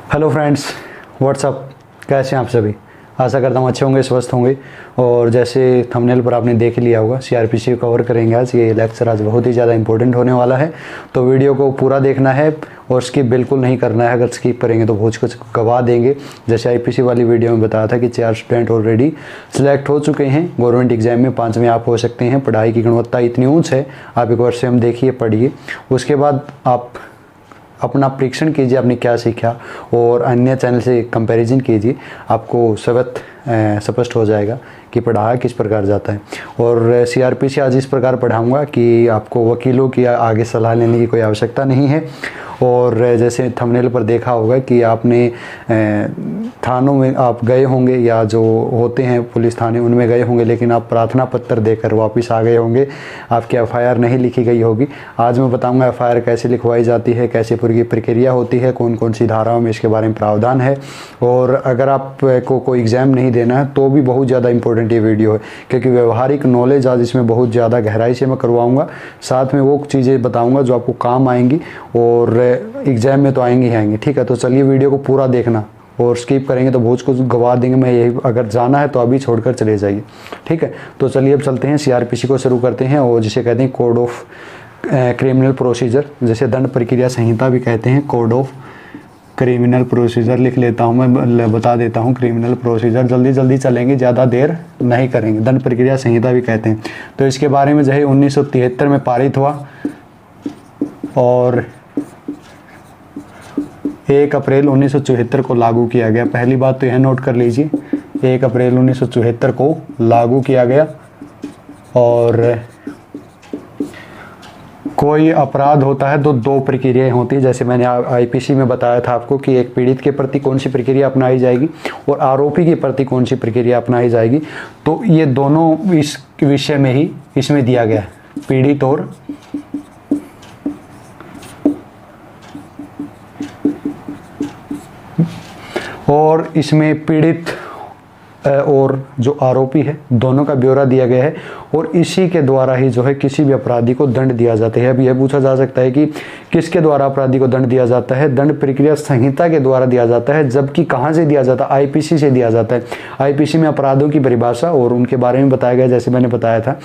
Hello friends, WhatsApp. कैसे हैं आप सभी? आशा करता हूँ अच्छे होंगे, स्वस्थ होंगे। और जैसे थंबनेल पर आपने देख लिया होगा, सीआरपीसी कवर करेंगे आज। ये लेक्चर आज बहुत ही ज़्यादा इंपॉर्टेंट होने वाला है, तो वीडियो को पूरा देखना है और स्किप बिल्कुल नहीं करना है। अगर स्किप करेंगे तो बहुत कुछ गवा देंगे। जैसे आईपीसी वाली वीडियो में बताया था कि 4 स्टूडेंट ऑलरेडी सिलेक्ट हो चुके हैं गवर्नमेंट एग्जाम में, 5वें आप हो सकते हैं। पढ़ाई की गुणवत्ता इतनी ऊँच है, आप एक बार से हम देखिए, पढ़िए। उसके बाद आप अपना परीक्षण कीजिए, आपने क्या सीखा, और अन्य चैनल से कंपैरिजन कीजिए। आपको स्पष्ट हो जाएगा कि पढ़ाया किस प्रकार जाता है। और सीआरपीसी आज इस प्रकार पढ़ाऊंगा कि आपको वकीलों की आगे सलाह लेने की कोई आवश्यकता नहीं है। और जैसे थंबनेल पर देखा होगा कि आपने थानों में आप गए होंगे, या जो होते हैं पुलिस थाने, उनमें गए होंगे, लेकिन आप प्रार्थना पत्र देकर वापस आ गए होंगे। आपकी एफआईआर नहीं लिखी गई होगी। आज मैं बताऊंगा एफआईआर कैसे लिखवाई जाती है, कैसे पूरी प्रक्रिया होती है, कौन कौन सी धाराओं में इसके बारे में प्रावधान है। और अगर आपको कोई एग्ज़ाम नहीं देना है तो भी बहुत ज़्यादा इंपॉर्टेंट ये वीडियो है, क्योंकि व्यवहारिक नॉलेज आज इसमें बहुत ज़्यादा गहराई से मैं करवाऊँगा। साथ में वो चीज़ें बताऊँगा जो आपको काम आएंगी और एग्ज़ाम में तो आएंगी ही आएंगी। ठीक है, तो चलिए वीडियो को पूरा देखना, और स्किप करेंगे तो बहुत कुछ गवा देंगे। मैं यही, अगर जाना है तो अभी छोड़कर चले जाइए। ठीक है, तो चलिए अब चलते हैं, सीआरपीसी को शुरू करते हैं। और जिसे कहते हैं कोड ऑफ क्रिमिनल प्रोसीजर, जैसे दंड प्रक्रिया संहिता भी कहते हैं। कोड ऑफ क्रिमिनल प्रोसीजर लिख लेता हूँ, मैं बता देता हूँ। क्रिमिनल प्रोसीजर, जल्दी जल्दी चलेंगे, ज़्यादा देर नहीं करेंगे। दंड प्रक्रिया संहिता भी कहते हैं। तो इसके बारे में जो है 1973 में पारित हुआ, और 1 अप्रैल 1974 को लागू किया गया। पहली बात तो यह नोट कर लीजिए, 1 अप्रैल 1974 को लागू किया गया। और कोई अपराध होता है तो 2 प्रक्रियाएं होती है। जैसे मैंने आईपीसी में बताया था आपको कि एक पीड़ित के प्रति कौन सी प्रक्रिया अपनाई जाएगी और आरोपी के प्रति कौन सी प्रक्रिया अपनाई जाएगी। तो ये दोनों इस विषय में ही इसमें दिया गया है, पीड़ित और इसमें पीड़ित और जो आरोपी है, दोनों का ब्यौरा दिया गया है। और इसी के द्वारा ही जो है किसी भी अपराधी को दंड दिया जाता है। अब यह पूछा जा सकता है कि किसके द्वारा अपराधी को दंड दिया जाता है? दंड प्रक्रिया संहिता के द्वारा दिया जाता है। जबकि कहाँ से दिया जाता है? आईपीसी से दिया जाता है। आईपीसी में अपराधों की परिभाषा और उनके बारे में बताया गया, जैसे मैंने बताया था।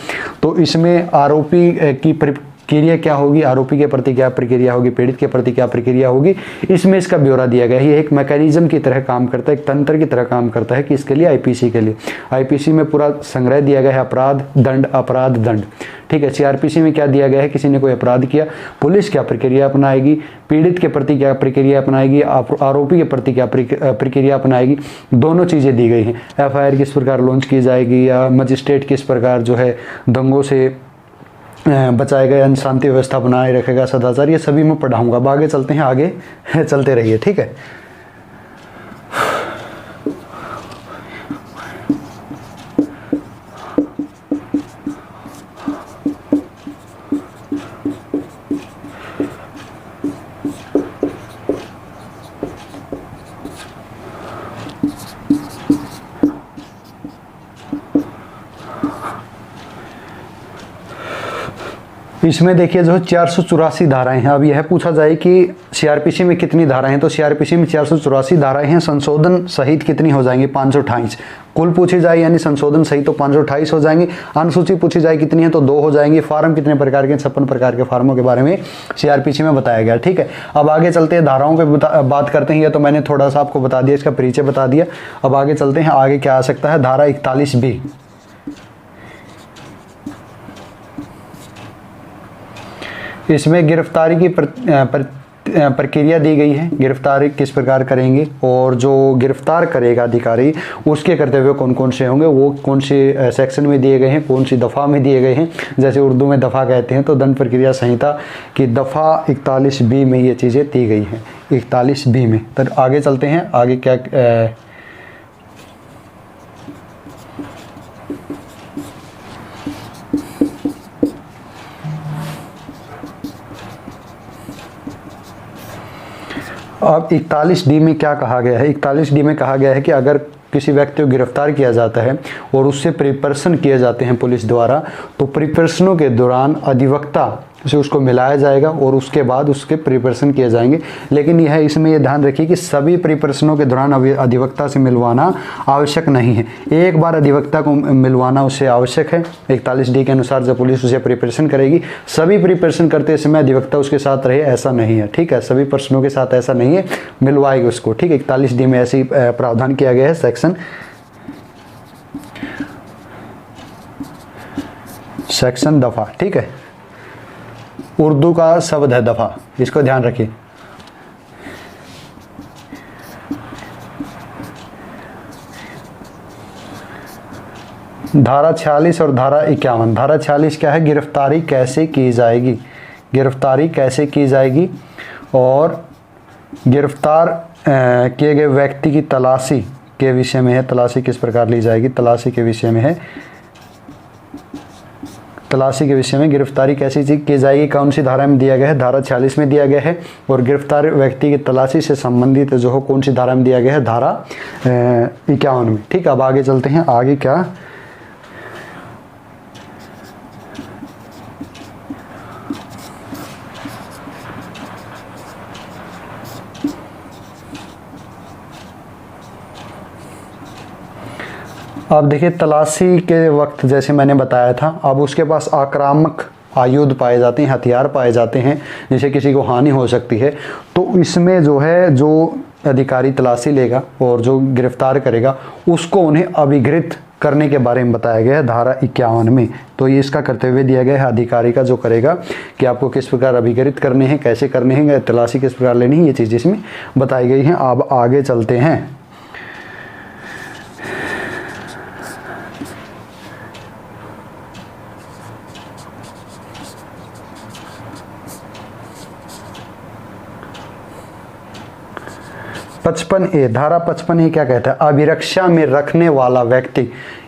तो इसमें आरोपी की प्रक्रिया क्या होगी, आरोपी के प्रति क्या प्रक्रिया होगी, पीड़ित के प्रति क्या प्रक्रिया होगी, इसमें इसका ब्यौरा दिया गया है। ये एक मैकेनिज्म की तरह काम करता है, एक तंत्र की तरह काम करता है। कि इसके लिए आईपीसी के लिए, आईपीसी में पूरा संग्रह दिया गया है, अपराध दंड, अपराध दंड। ठीक है, सीआरपीसी में क्या दिया गया है? किसी ने कोई अपराध किया, पुलिस क्या प्रक्रिया अपनाएगी, पीड़ित के प्रति क्या प्रक्रिया अपनाएगी, आरोपी के प्रति क्या प्रक्रिया अपनाएगी, दोनों चीज़ें दी गई हैं। एफआईआर किस प्रकार लॉन्च की जाएगी, या मजिस्ट्रेट किस प्रकार जो है दंगों से बचाए गए, शांति व्यवस्था बनाए रखेगा, सदाचार, ये सभी मैं पढ़ाऊंगा। अब आगे चलते हैं, आगे चलते रहिए। ठीक है, इसमें देखिए जो 484 धाराएं हैं। अब यह पूछा जाए कि सीआरपीसी में कितनी धाराएं हैं, तो सीआरपीसी में 484 धाराएं हैं। संशोधन सहित कितनी हो जाएंगी? 528। कुल पूछी जाए यानी संशोधन सहित तो 528 हो जाएंगी। अनुसूची पूछी जाए कितनी है तो 2 हो जाएंगी। फार्म कितने प्रकार के? 56 प्रकार के फार्मों के बारे में सीआरपीसी में बताया गया। ठीक है, अब आगे चलते हैं, धाराओं पर बात करते हैं। या तो मैंने थोड़ा सा आपको बता दिया, इसका परिचय बता दिया। अब आगे चलते हैं, आगे क्या आ सकता है? धारा 41B। इसमें गिरफ्तारी की प्रक्रिया दी गई है। गिरफ्तारी किस प्रकार करेंगे, और जो गिरफ्तार करेगा अधिकारी, उसके कर्तव्य कौन कौन से होंगे, वो कौन से सेक्शन में दिए गए हैं, कौन सी दफ़ा में दिए गए हैं। जैसे उर्दू में दफ़ा कहते हैं, तो दंड प्रक्रिया संहिता की दफ़ा 41B में ये चीज़ें दी गई हैं, 41B में। तो आगे चलते हैं, आगे क्या अब 41D में क्या कहा गया है? 41D में कहा गया है कि अगर किसी व्यक्ति को गिरफ्तार किया जाता है और उससे प्रिपरेशन किए जाते हैं पुलिस द्वारा, तो प्रिपरेशनों के दौरान अधिवक्ता उसे उसको मिलाया जाएगा और उसके बाद उसके प्रिपरेशन किए जाएंगे। लेकिन यह इसमें ये ध्यान रखिए कि सभी प्रिपरेशनों के दौरान अधिवक्ता से मिलवाना आवश्यक नहीं है। एक बार अधिवक्ता को मिलवाना उसे आवश्यक है 41D के अनुसार। जब पुलिस उसे प्रिपरेशन करेगी, सभी प्रिपरेशन करते समय अधिवक्ता उसके साथ रहे ऐसा नहीं है, ठीक है। सभी प्रश्नों के साथ ऐसा नहीं है, मिलवाएगी उसको, ठीक है। 41D में ऐसी प्रावधान किया गया है, सेक्शन दफा, ठीक है। उर्दू का शब्द है दफा, इसको ध्यान रखिए। धारा 46 और धारा 51। धारा 46 क्या है? गिरफ्तारी कैसे की जाएगी, गिरफ्तारी कैसे की जाएगी और गिरफ्तार किए गए व्यक्ति की तलाशी के विषय में है। तलाशी किस प्रकार ली जाएगी, तलाशी के विषय में है। तलाशी के विषय में गिरफ्तारी कैसी की जाएगी, कौन सी धारा में दिया गया है? धारा 46 में दिया गया है। और गिरफ्तार व्यक्ति की तलाशी से संबंधित जो हो कौन सी धारा में दिया गया है? धारा 51 में, ठीक है। अब आगे चलते हैं, आगे क्या अब देखिए, तलाशी के वक्त जैसे मैंने बताया था, अब उसके पास आक्रामक आयुध पाए जाते हैं, हथियार पाए जाते हैं जिससे किसी को हानि हो सकती है। तो इसमें जो है, जो अधिकारी तलाशी लेगा और जो गिरफ्तार करेगा उसको उन्हें अभिघृत करने के बारे में बताया गया है धारा 51 में। तो ये इसका कर्तव्य दिया गया है अधिकारी का, जो करेगा कि आपको किस प्रकार अभिघृत करने हैं, कैसे करने हैं, तलाशी किस प्रकार लेनी है, ये चीज़ इसमें बताई गई हैं। अब आगे चलते हैं। पचपन ए, धारा 55A क्या कहता है? अभिरक्षा में रखने वाला व्यक्ति,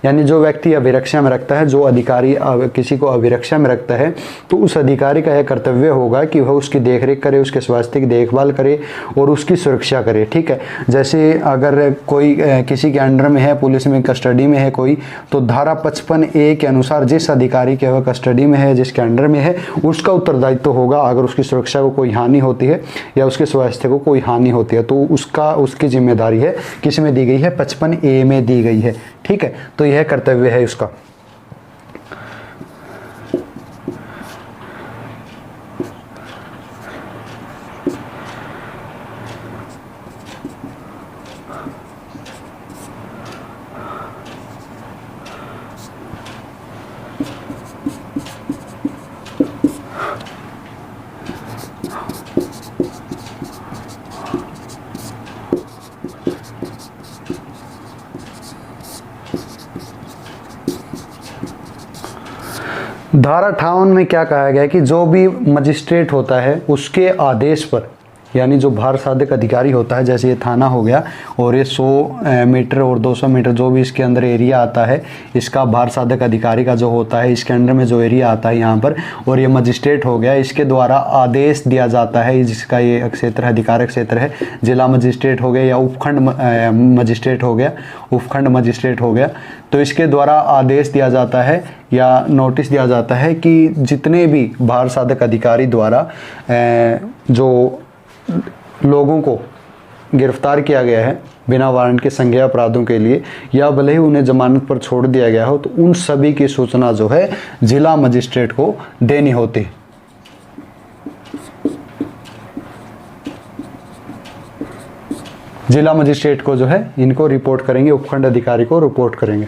यानी जो व्यक्ति अभिरक्षा में रखता है, जो अधिकारी किसी को अभिरक्षा में रखता है, तो उस अधिकारी का यह कर्तव्य होगा कि वह उसकी देखरेख करे, उसके स्वास्थ्य की देखभाल करे और उसकी सुरक्षा करे, ठीक है। जैसे अगर कोई किसी के अंडर में है, पुलिस में कस्टडी में है कोई, तो धारा 55A के अनुसार जिस अधिकारी के वह कस्टडी में है, जिसके अंडर में है, उसका उत्तरदायित्व होगा अगर उसकी सुरक्षा को कोई हानि होती है या उसके स्वास्थ्य को कोई हानि होती है, तो उसकी जिम्मेदारी है किस में दी गई है? 55A में दी गई है, ठीक है। तो यह कर्तव्य है उसका। धारा 58 में क्या कहा गया है कि जो भी मजिस्ट्रेट होता है उसके आदेश पर, यानी जो भार साधक अधिकारी होता है, जैसे ये थाना हो गया और ये 100 मीटर और 200 मीटर जो भी इसके अंदर एरिया आता है, इसका भार साधक अधिकारी का जो होता है, इसके अंडर में जो एरिया आता है यहाँ पर, और ये मजिस्ट्रेट हो गया, इसके द्वारा आदेश दिया जाता है, जिसका ये क्षेत्र है, अधिकार क्षेत्र है, जिला मजिस्ट्रेट हो गया या उपखंड मजिस्ट्रेट हो गया, उपखंड मजिस्ट्रेट हो गया, तो इसके द्वारा आदेश दिया जाता है या नोटिस दिया जाता है कि जितने भी भार साधक अधिकारी द्वारा जो लोगों को गिरफ्तार किया गया है बिना वारंट के संज्ञेय अपराधों के लिए, या भले ही उन्हें जमानत पर छोड़ दिया गया हो, तो उन सभी की सूचना जो है जिला मजिस्ट्रेट को देनी होती है। जिला मजिस्ट्रेट को जो है इनको रिपोर्ट करेंगे, उपखंड अधिकारी को रिपोर्ट करेंगे।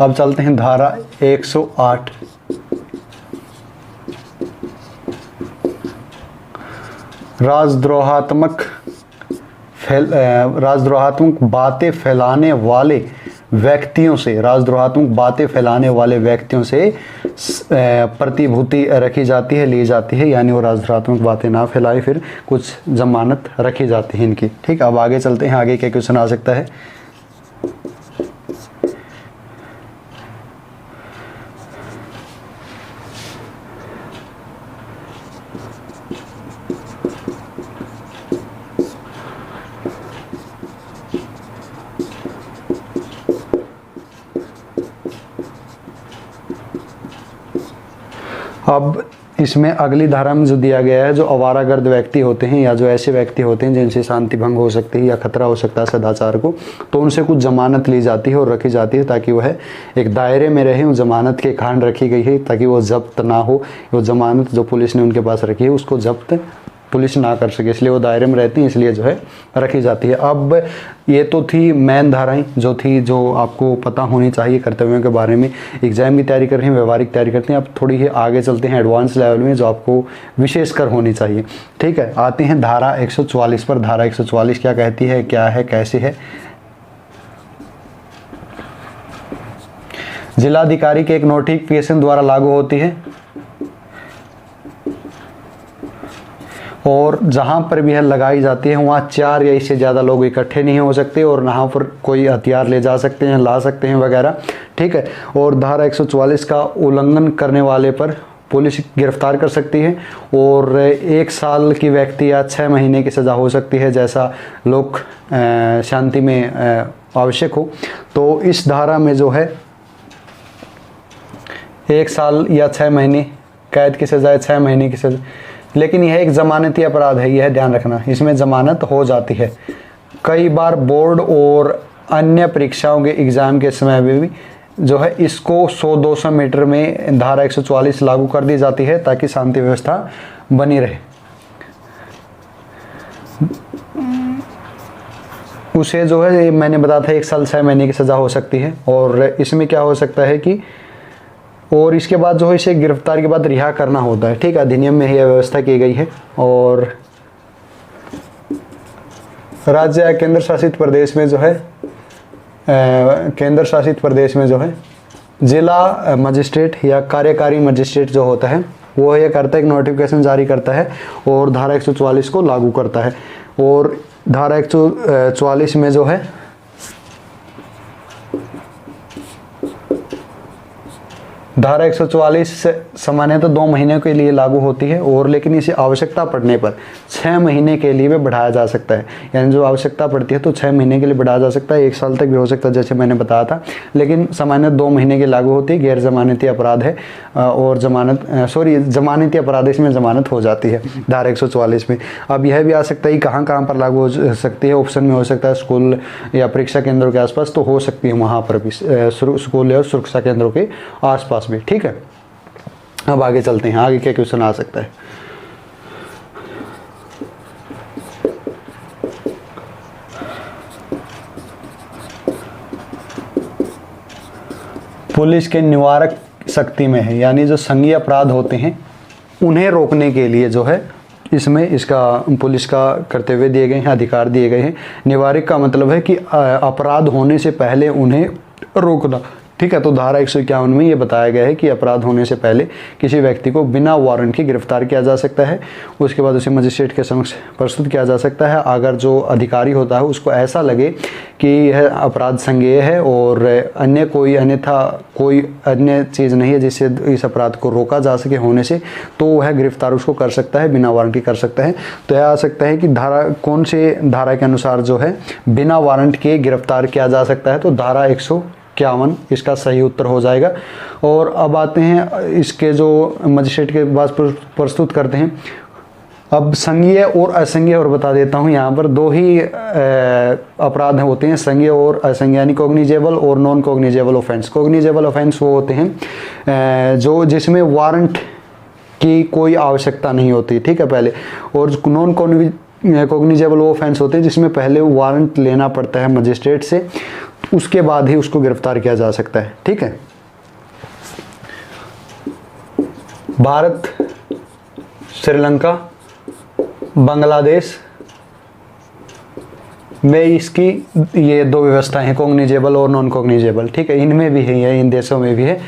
अब चलते हैं धारा 108। राजद्रोहात्मक बातें फैलाने वाले व्यक्तियों से, राजद्रोहात्मक बातें फैलाने वाले व्यक्तियों से प्रतिभूति रखी जाती है, ली जाती है, यानी वो राजद्रोहात्मक बातें ना फैलाए, फिर कुछ जमानत रखी जाती है इनकी, ठीक। अब आगे चलते हैं, आगे क्या क्वेश्चन आ सकता है? अब इसमें अगली धारा में जो दिया गया है, जो आवारागर्द व्यक्ति होते हैं या जो ऐसे व्यक्ति होते हैं जिनसे शांति भंग हो सकती है या खतरा हो सकता है सदाचार को, तो उनसे कुछ जमानत ली जाती है और रखी जाती है ताकि वह एक दायरे में रहे। उस जमानत के कान रखी गई है ताकि वो जब्त ना हो। वो जमानत जो पुलिस ने उनके पास रखी है उसको जब्त पुलिस ना कर सके, इसलिए वो दायरे में रहती हैं, इसलिए जो है रखी जाती है। अब ये तो थी मेन धाराएं जो आपको पता होनी चाहिए कर्तव्यों के बारे में। एग्जाम की तैयारी कर रहे हैं, व्यवहारिक तैयारी करते हैं। अब थोड़ी ही आगे चलते हैं एडवांस लेवल में, जो आपको विशेषकर होनी चाहिए। ठीक है, आते हैं धारा 144 पर। धारा 144 क्या कहती है, क्या है, कैसे है? जिलाधिकारी के एक नोटिफिकेशन द्वारा लागू होती है और जहाँ पर भी यह लगाई जाती है वहाँ 4 या इससे ज़्यादा लोग इकट्ठे नहीं हो सकते और यहाँ पर कोई हथियार ले जा सकते हैं, ला सकते हैं वगैरह। ठीक है, और धारा 144 का उल्लंघन करने वाले पर पुलिस गिरफ्तार कर सकती है और 1 साल की व्यक्ति या 6 महीने की सज़ा हो सकती है, जैसा लोक शांति में आवश्यक हो। तो इस धारा में जो है 1 साल या 6 महीने कैद की सज़ा, 6 महीने की सज़ा, लेकिन यह एक ज़मानती अपराध है, यह ध्यान रखना, इसमें ज़मानत हो जाती है। कई बार बोर्ड और अन्य परीक्षाओं के एग्ज़ाम के समय में भी जो है इसको 100-200 मीटर में धारा 144 लागू कर दी जाती है ताकि शांति व्यवस्था बनी रहे। उसे जो है मैंने बताया था 1 साल 6 महीने की सज़ा हो सकती है। और इसमें क्या हो सकता है कि और इसके बाद जो है इसे गिरफ्तार के बाद रिहा करना होता है। ठीक है, अधिनियम में यह व्यवस्था की गई है। और राज्य या केंद्र शासित प्रदेश में जो है केंद्र शासित प्रदेश में जो है जिला मजिस्ट्रेट या कार्यकारी मजिस्ट्रेट जो होता है वो यह करता है, एक नोटिफिकेशन जारी करता है और धारा 144 को लागू करता है। और धारा 144 में जो है धारा 144 सामान्यतः 2 महीने के लिए लागू होती है और लेकिन इसे आवश्यकता पड़ने पर 6 महीने के लिए भी बढ़ाया जा सकता है। यानी जो आवश्यकता पड़ती है तो 6 महीने के लिए बढ़ाया जा सकता है, 1 साल तक भी हो सकता है जैसे मैंने बताया था, लेकिन सामान्यतः 2 महीने की लागू होती है। गैर जमानती अपराध है और जमानती अपराध इसमें जमानत हो जाती है धारा 144 में। अब यह भी आ सकता है कहाँ कहाँ पर लागू हो सकती है, ऑप्शन में हो सकता है स्कूल या परीक्षा केंद्रों के आसपास, तो हो सकती है वहाँ पर भी, स्कूल या सुरक्षा केंद्रों के आसपास भी। ठीक है, अब आगे चलते हैं, आगे क्या क्वेश्चन आ सकता है। पुलिस के निवारक शक्ति में है, यानी जो संघीय अपराध होते हैं उन्हें रोकने के लिए जो है इसमें इसका पुलिस का कर्तव्य दिए गए हैं, अधिकार दिए गए हैं। निवारक का मतलब है कि अपराध होने से पहले उन्हें रोकना। ठीक है, तो धारा 151 में ये बताया गया है कि अपराध होने से पहले किसी व्यक्ति को बिना वारंट के गिरफ्तार किया जा सकता है, उसके बाद उसे मजिस्ट्रेट के समक्ष प्रस्तुत किया जा सकता है। अगर जो अधिकारी होता है उसको ऐसा लगे कि यह अपराध संज्ञेय है और अन्यथा कोई अन्य चीज़ नहीं है जिससे इस अपराध को रोका जा सके होने से, तो वह गिरफ्तार उसको कर सकता है, बिना वारंट के कर सकता है। तो यह आ सकता है कि धारा कौन से धारा के अनुसार जो है बिना वारंट के गिरफ्तार किया जा सकता है, तो धारा 151 इसका सही उत्तर हो जाएगा। और अब आते हैं इसके जो मजिस्ट्रेट के पास प्रस्तुत करते हैं। अब संज्ञेय और असंज्ञेय और बता देता हूँ, यहाँ पर 2 ही अपराध होते हैं, संज्ञेय और असंज्ञेय, यानी कॉग्निजेबल और non cognizable offence. Cognizable offence वो होते हैं जो जिसमें वारंट की कोई आवश्यकता नहीं होती। ठीक है, पहले। और नॉन कॉग्निजेबल वो ऑफेंस होते हैं जिसमें पहले वारंट लेना पड़ता है मजिस्ट्रेट से, उसके बाद ही उसको गिरफ्तार किया जा सकता है। ठीक है, भारत, श्रीलंका, बांग्लादेश में इसकी ये 2 व्यवस्थाएं हैं, कॉग्निजेबल और नॉन कॉग्निजेबल। ठीक है, इनमें भी है, इन देशों में भी है।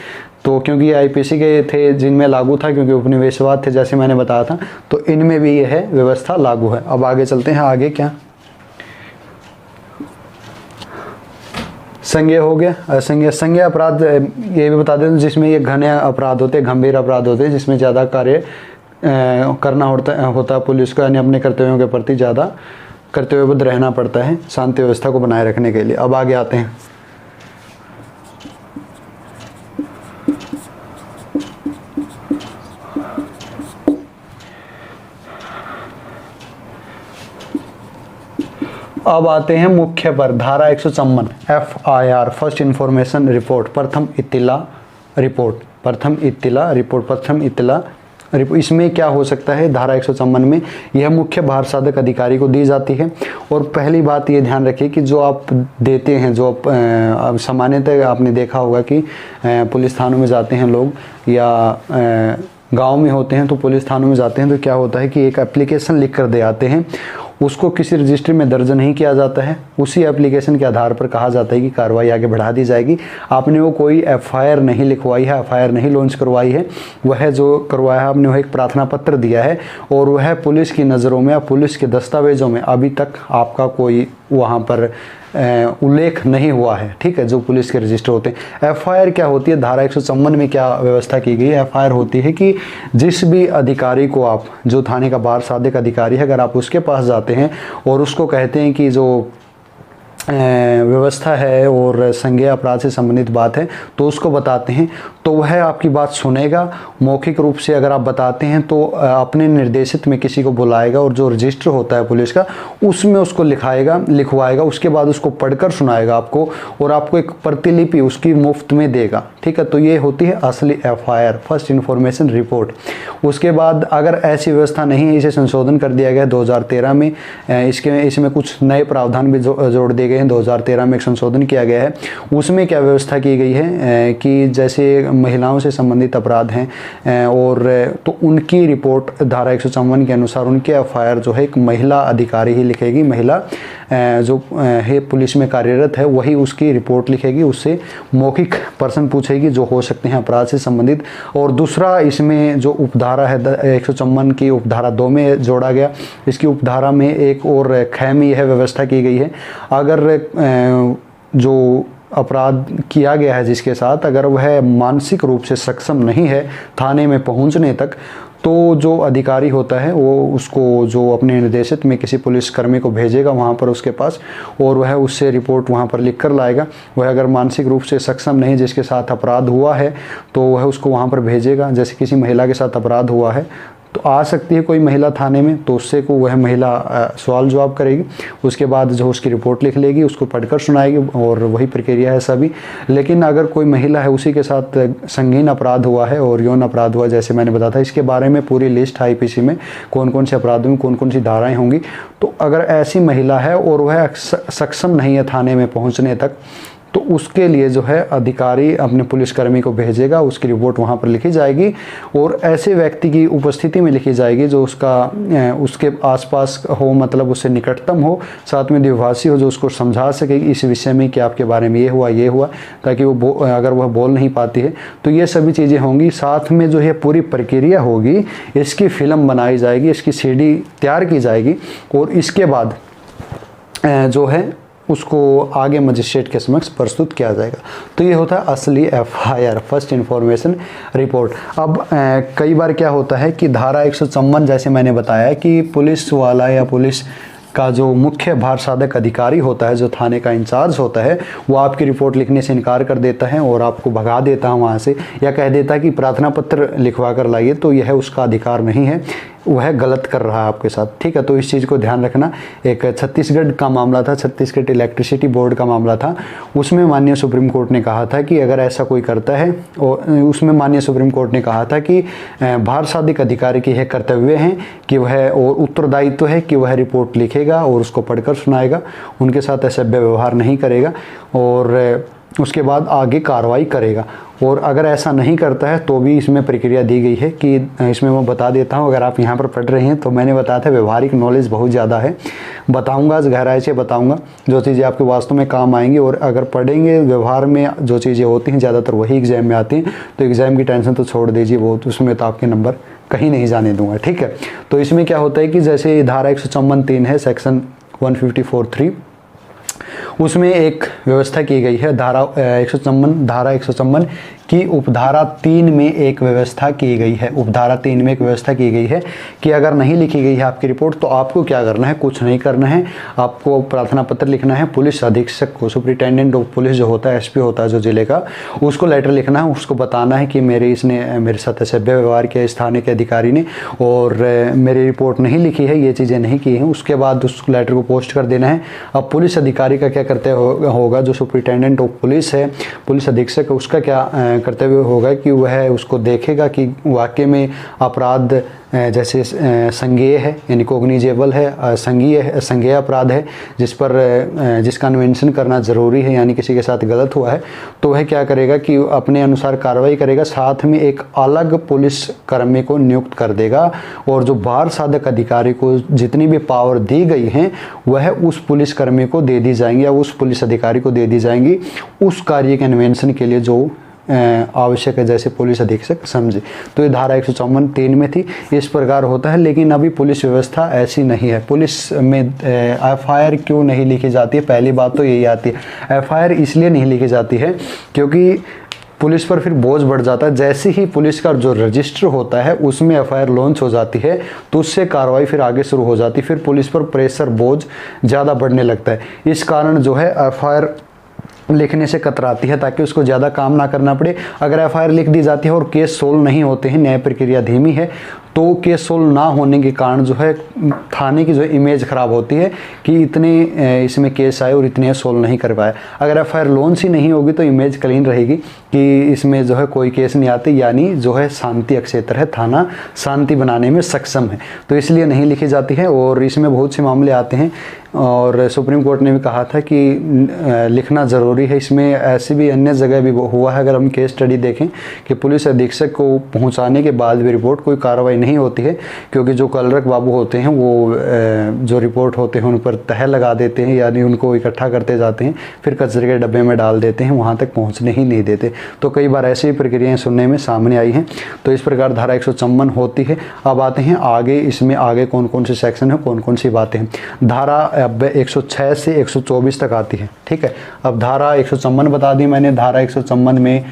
तो क्योंकि आईपीसी के थे जिनमें लागू था, क्योंकि उपनिवेशवाद थे जैसे मैंने बताया था, तो इनमें भी यह है व्यवस्था लागू है। अब आगे चलते हैं, आगे क्या संज्ञेय हो गया। संज्ञेय अपराध ये भी बता देते हैं जिसमें ये घने अपराध होते हैं, गंभीर अपराध होते हैं, जिसमें ज़्यादा कार्य करना होता है पुलिस को, यानी अपने कर्तव्यों के प्रति ज़्यादा कर्तव्यबद्ध रहना पड़ता है शांति व्यवस्था को बनाए रखने के लिए। अब आगे आते हैं, अब आते हैं मुख्य पर, धारा 154 FIR फर्स्ट इन्फॉर्मेशन रिपोर्ट, प्रथम इत्तिला रिपोर्ट, प्रथम इत्तिला रिपोर्ट, प्रथम इत्तिला रिपोर्ट। इसमें क्या हो सकता है, धारा 154 में यह मुख्य भार साधक अधिकारी को दी जाती है। और पहली बात ये ध्यान रखिए कि जो आप देते हैं, जो आप सामान्यतः आपने देखा होगा कि पुलिस थानों में जाते हैं लोग, या गांव में होते हैं तो पुलिस थानों में जाते हैं तो क्या होता है कि एक एप्लीकेशन लिख कर दे आते हैं, उसको किसी रजिस्टर में दर्ज नहीं किया जाता है। उसी एप्लीकेशन के आधार पर कहा जाता है कि कार्रवाई आगे बढ़ा दी जाएगी। आपने वो कोई FIR नहीं लिखवाई है, FIR नहीं लॉन्च करवाई है, वह जो करवाया है आपने वह एक प्रार्थना पत्र दिया है, और वह पुलिस की नज़रों में या पुलिस के दस्तावेज़ों में अभी तक आपका कोई वहाँ पर उल्लेख नहीं हुआ है, ठीक है, जो पुलिस के रजिस्टर होते हैं। FIR क्या होती है, धारा 154 में क्या व्यवस्था की गई है, FIR होती है कि जिस भी अधिकारी को आप, जो थाने का भार साधक अधिकारी है, अगर आप उसके पास जाते हैं और उसको कहते हैं कि जो व्यवस्था है और संज्ञेय अपराध से संबंधित बात है, तो उसको बताते हैं, तो वह आपकी बात सुनेगा। मौखिक रूप से अगर आप बताते हैं तो अपने निर्देशित में किसी को बुलाएगा और जो रजिस्टर होता है पुलिस का उसमें उसको लिखवाएगा, उसके बाद उसको पढ़कर सुनाएगा आपको, और आपको एक प्रतिलिपि उसकी मुफ्त में देगा, ठीक है। तो ये होती है असली FIR फर्स्ट इन्फॉर्मेशन रिपोर्ट। उसके बाद अगर ऐसी व्यवस्था नहीं है, इसे संशोधन कर दिया गया 2013 में, इसमें कुछ नए प्रावधान भी जोड़ दिए गए हैं। 2013 में एक संशोधन किया गया है, उसमें क्या व्यवस्था की गई है कि जैसे महिलाओं से संबंधित अपराध हैं और तो उनकी रिपोर्ट धारा 154 के अनुसार उनके FIR जो है एक महिला अधिकारी ही लिखेगी, महिला जो है पुलिस में कार्यरत है वही उसकी रिपोर्ट लिखेगी, उससे मौखिक प्रश्न पूछेगी जो हो सकते हैं अपराध से संबंधित। और दूसरा इसमें जो उपधारा है 154 की उपधारा 2 में जोड़ा गया, इसकी उपधारा में एक और खैमी यह व्यवस्था की गई है, अगर जो अपराध किया गया है जिसके साथ, अगर वह मानसिक रूप से सक्षम नहीं है थाने में पहुंचने तक, तो जो अधिकारी होता है वो उसको जो अपने निर्देशित में किसी पुलिसकर्मी को भेजेगा वहाँ पर उसके पास, और वह उससे रिपोर्ट वहाँ पर लिख कर लाएगा। वह अगर मानसिक रूप से सक्षम नहीं जिसके साथ अपराध हुआ है तो वह उसको वहाँ पर भेजेगा। जैसे किसी महिला के साथ अपराध हुआ है तो आ सकती है कोई महिला थाने में, तो उससे को वह महिला सवाल जवाब करेगी, उसके बाद जो उसकी रिपोर्ट लिख लेगी, उसको पढ़कर सुनाएगी, और वही प्रक्रिया है सभी। लेकिन अगर कोई महिला है उसी के साथ संगीन अपराध हुआ है और यौन अपराध हुआ, जैसे मैंने बताया था, इसके बारे में पूरी लिस्ट है IPC में, कौन कौन से अपराधों में कौन कौन सी धाराएं होंगी। तो अगर ऐसी महिला है और वह सक्षम नहीं है थाने में पहुँचने तक, तो उसके लिए जो है अधिकारी अपने पुलिसकर्मी को भेजेगा, उसकी रिपोर्ट वहाँ पर लिखी जाएगी, और ऐसे व्यक्ति की उपस्थिति में लिखी जाएगी जो उसके आसपास हो, मतलब उससे निकटतम हो, साथ में द्विभाषी हो, जो उसको समझा सके इस विषय में कि आपके बारे में ये हुआ, ताकि वो अगर वह बोल नहीं पाती है तो ये सभी चीज़ें होंगी। साथ में जो है पूरी प्रक्रिया होगी, इसकी फिल्म बनाई जाएगी, इसकी CD तैयार की जाएगी, और इसके बाद जो है उसको आगे मजिस्ट्रेट के समक्ष प्रस्तुत किया जाएगा। तो ये होता है असली FIR फर्स्ट इन्फॉर्मेशन रिपोर्ट। अब कई बार क्या होता है कि धारा 154 जैसे मैंने बताया कि पुलिस वाला या पुलिस का जो मुख्य भार साधक अधिकारी होता है, जो थाने का इंचार्ज होता है, वो आपकी रिपोर्ट लिखने से इनकार कर देता है और आपको भगा देता है वहाँ से, या कह देता है कि प्रार्थना पत्र लिखवा कर लाइए, तो यह उसका अधिकार नहीं है, वह गलत कर रहा है आपके साथ, ठीक है। तो इस चीज़ को ध्यान रखना। एक छत्तीसगढ़ का मामला था, छत्तीसगढ़ इलेक्ट्रिसिटी बोर्ड का मामला था, उसमें माननीय सुप्रीम कोर्ट ने कहा था कि अगर ऐसा कोई करता है, और उसमें माननीय सुप्रीम कोर्ट ने कहा था कि भार साधक अधिकारी के यह कर्तव्य हैं कि वह, और उत्तरदायित्व है कि वह रिपोर्ट लिखेगा और उसको पढ़कर सुनाएगा, उनके साथ असभ्य व्यवहार नहीं करेगा, और उसके बाद आगे कार्रवाई करेगा। और अगर ऐसा नहीं करता है तो भी इसमें प्रक्रिया दी गई है कि इसमें मैं बता देता हूं, अगर आप यहाँ पर पढ़ रहे हैं तो मैंने बताया था व्यवहारिक नॉलेज बहुत ज़्यादा है, बताऊंगा, गहराई से बताऊंगा जो चीज़ें आपके वास्तव में काम आएंगी। और अगर पढ़ेंगे व्यवहार में जो चीज़ें होती हैं ज़्यादातर वही एग्जाम में आती हैं, तो एग्ज़ाम की टेंशन तो छोड़ दीजिए, वो उसमें तो आपके नंबर कहीं नहीं जाने दूंगा, ठीक है। तो इसमें क्या होता है कि जैसे धारा 154(3) है, सेक्शन 154(3), उसमें एक व्यवस्था की गई है, धारा 154 कि उपधारा 3 में एक व्यवस्था की गई है, उपधारा 3 में एक व्यवस्था की गई है कि अगर नहीं लिखी गई है आपकी रिपोर्ट तो आपको क्या करना है, कुछ नहीं करना है, आपको प्रार्थना पत्र लिखना है, पुलिस अधीक्षक को, सुपरिटेंडेंट ऑफ पुलिस जो होता है, एसपी होता है जो जिले का, उसको लेटर लिखना है, उसको बताना है कि इसने मेरे साथ असभ्य व्यवहार किया स्थानीय के अधिकारी ने और मेरी रिपोर्ट नहीं लिखी है, ये चीज़ें नहीं की हैं। उसके बाद उस लेटर को पोस्ट कर देना है। अब पुलिस अधिकारी का क्या कर्तव्य होगा, जो सुपरिटेंडेंट ऑफ पुलिस है, पुलिस अधीक्षक, उसका क्या कर्तव्य होगा कि वह उसको देखेगा कि वाकई में अपराध जैसे संज्ञेय है यानी कोग्निजेबल है, संज्ञेय अपराध है जिसका अन्वेषण करना ज़रूरी है यानी किसी के साथ गलत हुआ है, तो वह क्या करेगा कि अपने अनुसार कार्रवाई करेगा, साथ में एक अलग पुलिस कर्मी को नियुक्त कर देगा और जो बार साधक अधिकारी को जितनी भी पावर दी गई हैं वह उस पुलिस कर्मी को दे दी जाएंगी या उस पुलिस अधिकारी को दे दी जाएंगी उस कार्य के अन्वेषण के लिए जो आवश्यक है, जैसे पुलिस अधीक्षक समझे। तो ये धारा 154(3) में थी, इस प्रकार होता है। लेकिन अभी पुलिस व्यवस्था ऐसी नहीं है। पुलिस में एफआईआर क्यों नहीं लिखी जाती है, पहली बात तो यही आती है। एफआईआर इसलिए नहीं लिखी जाती है क्योंकि पुलिस पर फिर बोझ बढ़ जाता है। जैसे ही पुलिस का जो रजिस्टर होता है उसमें एफआईआर लॉन्च हो जाती है तो उससे कार्रवाई फिर आगे शुरू हो जाती है, फिर पुलिस पर प्रेशर, बोझ ज़्यादा बढ़ने लगता है। इस कारण जो है एफआईआर लिखने से कतराती है ताकि उसको ज़्यादा काम ना करना पड़े। अगर एफआईआर लिख दी जाती है और केस सोल्व नहीं होते हैं, न्याय प्रक्रिया धीमी है, तो केस सोल्व ना होने के कारण जो है थाने की जो इमेज ख़राब होती है कि इतने इसमें केस आए और इतने सोल्व नहीं कर पाए। अगर एफआईआर लॉन्च ही नहीं होगी तो इमेज क्लीन रहेगी कि इसमें जो है कोई केस नहीं आते, यानी जो है शांति क्षेत्र है, थाना शांति बनाने में सक्षम है, तो इसलिए नहीं लिखी जाती है। और इसमें बहुत से मामले आते हैं और सुप्रीम कोर्ट ने भी कहा था कि लिखना ज़रूरी है। इसमें ऐसे भी अन्य जगह भी हुआ है। अगर हम केस स्टडी देखें कि पुलिस अधीक्षक को पहुंचाने के बाद भी रिपोर्ट कोई कार्रवाई नहीं होती है क्योंकि जो कलरक बाबू होते हैं वो जो रिपोर्ट होते हैं उन पर तह लगा देते हैं, यानी उनको इकट्ठा करते जाते हैं, फिर कचरे के डब्बे में डाल देते हैं, वहाँ तक पहुँचने ही नहीं देते। तो कई बार ऐसी प्रक्रियाएँ सुनने में सामने आई हैं। तो इस प्रकार धारा 154 होती है। अब आते हैं आगे, इसमें आगे कौन कौन से सेक्शन है, कौन कौन सी बातें हैं। धारा अब 106 से 124 तक आती है, ठीक है। अब धारा 154 बता दी मैंने। धारा 154 में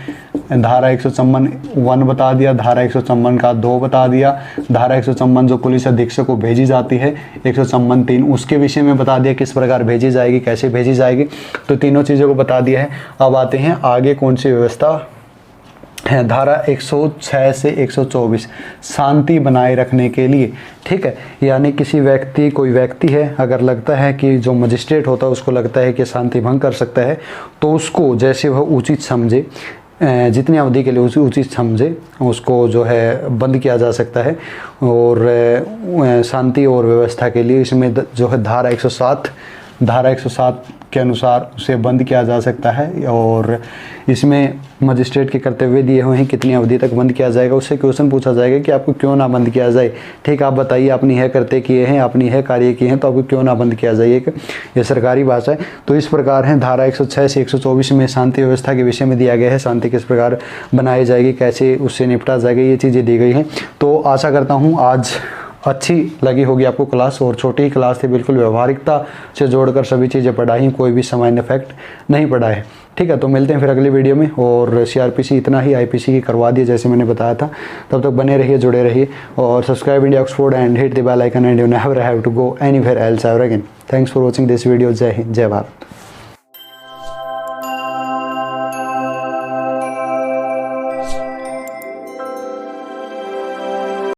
धारा 154(1) बता दिया, धारा 154 का 2 बता दिया, धारा 154 जो पुलिस अधीक्षक को भेजी जाती है, 154(3) उसके विषय में बता दिया किस प्रकार भेजी जाएगी, कैसे भेजी जाएगी, तो तीनों चीज़ों को बता दिया है। अब आते हैं आगे कौन सी व्यवस्था है। धारा 106 से 124 शांति बनाए रखने के लिए, ठीक है, यानी किसी व्यक्ति, कोई व्यक्ति है, अगर लगता है कि जो मजिस्ट्रेट होता है उसको लगता है कि शांति भंग कर सकता है तो उसको जैसे वह उचित समझे, जितनी अवधि के लिए उचित समझे, उसको जो है बंद किया जा सकता है। और शांति और व्यवस्था के लिए इसमें जो है धारा 107 के अनुसार उसे बंद किया जा सकता है। और इसमें मजिस्ट्रेट के कर्तव्य दिए हुए हैं, कितनी अवधि तक बंद किया जाएगा। उससे क्वेश्चन पूछा जाएगा कि आपको क्यों ना बंद किया जाए, ठीक, आप बताइए, आपने यह करते किए हैं, आपने यह कार्य किए हैं, तो आपको क्यों ना बंद किया जाए, ये सरकारी भाषा है। तो इस प्रकार है। धारा 106 से 124 में शांति व्यवस्था के विषय में दिया गया है, शांति किस प्रकार बनाई जाएगी, कैसे उससे निपटा जाएगा, ये चीज़ें दी गई हैं। तो आशा करता हूँ आज अच्छी लगी होगी आपको क्लास, और छोटी ही क्लास थी, बिल्कुल व्यवहारिकता से जोड़कर सभी चीज़ें पढ़ाई, कोई भी सामान्य फैक्ट नहीं पढ़ा है, ठीक है। तो मिलते हैं फिर अगली वीडियो में। और सीआरपीसी इतना ही, आईपीसी की करवा दिए जैसे मैंने बताया था। तब तक बने रहिए, जुड़े रहिए और subscribe India Oxford and hit the bell icon and you never have to go anywhere else ever again. Thanks for watching this video. जय हिंद, जय भारत।